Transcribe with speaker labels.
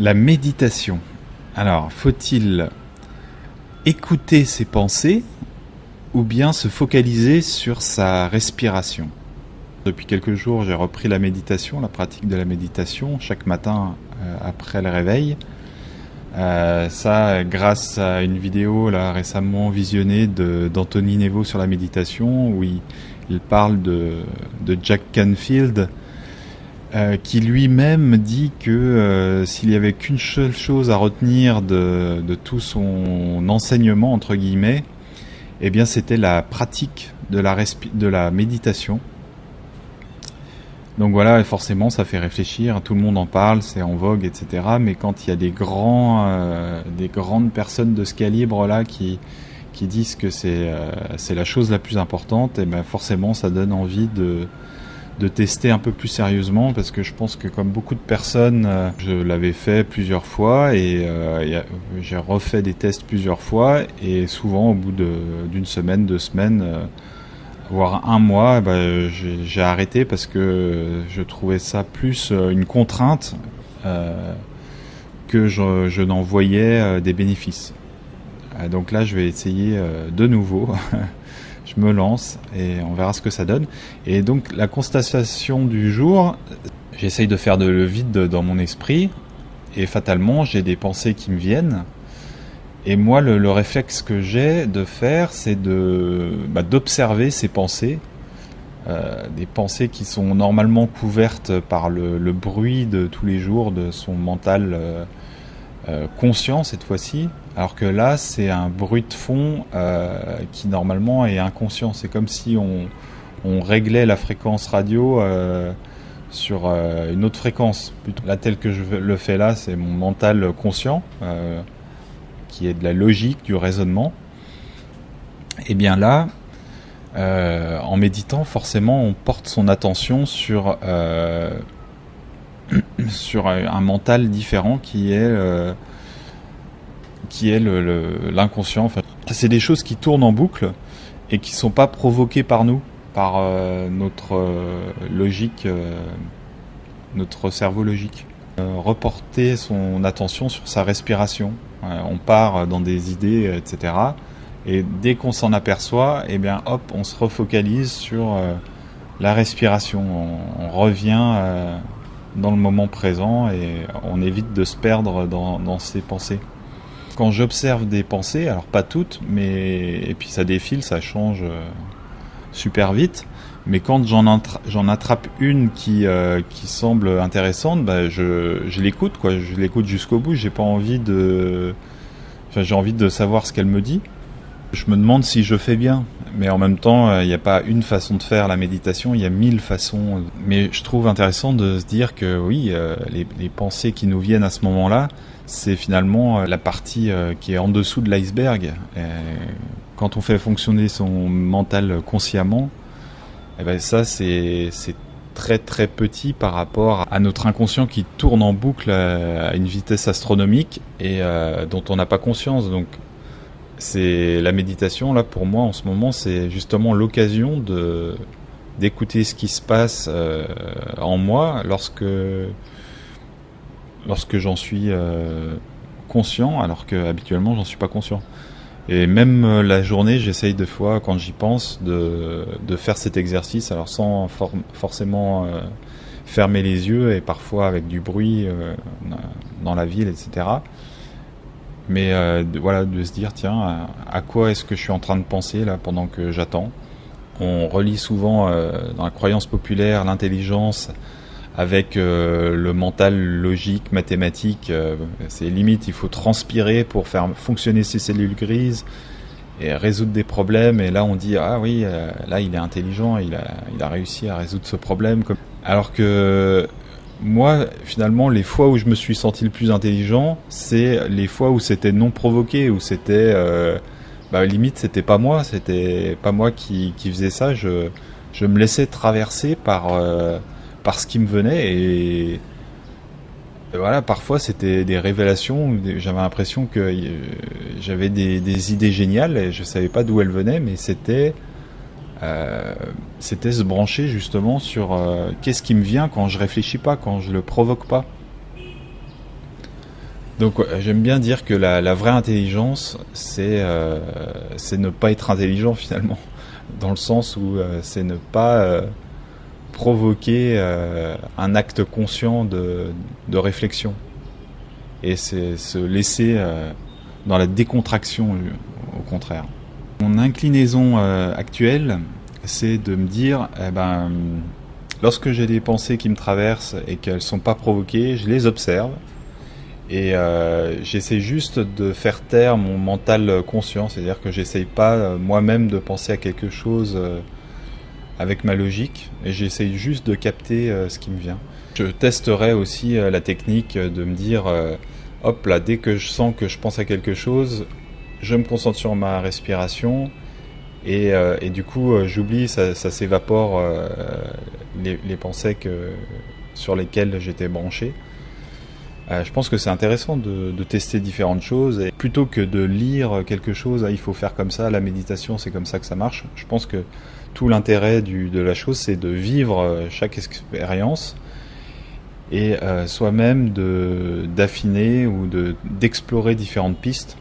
Speaker 1: La méditation. Alors, faut-il écouter ses pensées ou bien se focaliser sur sa respiration? Depuis quelques jours, j'ai repris la méditation, la pratique de la méditation, chaque matin après le réveil. Ça, grâce à une vidéo là, récemment visionnée d'Anthony Nevo sur la méditation, où il parle de Jack Canfield, qui lui-même dit que s'il y avait qu'une seule chose à retenir de tout son enseignement, entre guillemets, eh bien c'était la pratique de la méditation. Donc voilà, forcément ça fait réfléchir, tout le monde en parle, c'est en vogue, etc. Mais quand il y a des grandes personnes de ce calibre-là qui disent que c'est la chose la plus importante, et ben forcément ça donne envie de tester un peu plus sérieusement, parce que je pense que comme beaucoup de personnes, je l'avais fait plusieurs fois et j'ai refait des tests plusieurs fois, et souvent au bout d'une semaine, 2 semaines, voire 1 mois, j'ai arrêté parce que je trouvais ça plus une contrainte que je n'en voyais des bénéfices. Donc là je vais essayer de nouveau. Je me lance et on verra ce que ça donne. Et donc la constatation du jour, j'essaye de faire le vide dans mon esprit, et fatalement j'ai des pensées qui me viennent. Et moi le réflexe que j'ai de faire, c'est d'observer ces pensées, des pensées qui sont normalement couvertes par le bruit de tous les jours de son mental conscient cette fois-ci, alors que là c'est un bruit de fond qui normalement est inconscient. C'est comme si on réglait la fréquence radio sur une autre fréquence. Là, tel que je le fais là, c'est mon mental conscient qui est de la logique, du raisonnement. Et bien là, en méditant, forcément on porte son attention sur un mental différent qui est l'inconscient. Enfin, c'est des choses qui tournent en boucle et qui ne sont pas provoquées par nous, par notre logique, notre cerveau logique. Reporter son attention sur sa respiration. On part dans des idées, etc. Et dès qu'on s'en aperçoit, eh bien, hop, on se refocalise sur la respiration. On revient dans le moment présent et on évite de se perdre dans ses pensées. Quand j'observe des pensées, alors pas toutes, et puis ça défile, ça change super vite, mais quand j'en attrape une qui semble intéressante, je l'écoute, quoi. Je l'écoute jusqu'au bout. J'ai envie de savoir ce qu'elle me dit. Je me demande si je fais bien, mais en même temps, il n'y a pas une façon de faire la méditation, il y a 1000 façons. Mais je trouve intéressant de se dire que oui, les pensées qui nous viennent à ce moment-là, c'est finalement la partie qui est en dessous de l'iceberg. Et quand on fait fonctionner son mental consciemment, eh ben ça c'est très très petit par rapport à notre inconscient qui tourne en boucle à une vitesse astronomique et dont on n'a pas conscience. Donc c'est la méditation, là pour moi en ce moment, c'est justement l'occasion d'écouter ce qui se passe en moi lorsque j'en suis conscient, alors que habituellement j'en suis pas conscient. Et même la journée, j'essaye des fois, quand j'y pense, de faire cet exercice, alors sans forcément fermer les yeux, et parfois avec du bruit dans la ville, etc. Mais voilà, de se dire, tiens, à quoi est-ce que je suis en train de penser là pendant que j'attends? On relie souvent dans la croyance populaire l'intelligence avec le mental logique, mathématique. C'est limite, il faut transpirer pour faire fonctionner ses cellules grises et résoudre des problèmes. Et là, on dit, ah oui, là, il est intelligent, il a réussi à résoudre ce problème. Alors que moi, finalement, les fois où je me suis senti le plus intelligent, c'est les fois où c'était non provoqué, où c'était... limite, c'était pas moi qui faisais ça. Je me laissais traverser par ce qui me venait, et voilà, parfois c'était des révélations où j'avais l'impression que j'avais des idées géniales et je savais pas d'où elles venaient, mais c'était se brancher justement sur qu'est-ce qui me vient quand je réfléchis pas, quand je le provoque pas. Donc j'aime bien dire que la vraie intelligence, c'est ne pas être intelligent finalement, dans le sens où c'est ne pas provoquer un acte conscient de réflexion, et c'est se laisser dans la décontraction au contraire. Mon inclinaison actuelle, c'est de me dire, lorsque j'ai des pensées qui me traversent et qu'elles sont pas provoquées, je les observe. Et j'essaie juste de faire taire mon mental conscient, c'est-à-dire que j'essaye pas moi-même de penser à quelque chose avec ma logique, et j'essaye juste de capter ce qui me vient. Je testerai aussi la technique de me dire, hop là, dès que je sens que je pense à quelque chose, je me concentre sur ma respiration, et du coup j'oublie, ça s'évapore les pensées sur lesquelles j'étais branché. Je pense que c'est intéressant de tester différentes choses, et plutôt que de lire quelque chose, il faut faire comme ça, la méditation c'est comme ça que ça marche. Je pense que tout l'intérêt de la chose, c'est de vivre chaque expérience, et soi-même d'affiner ou d'explorer différentes pistes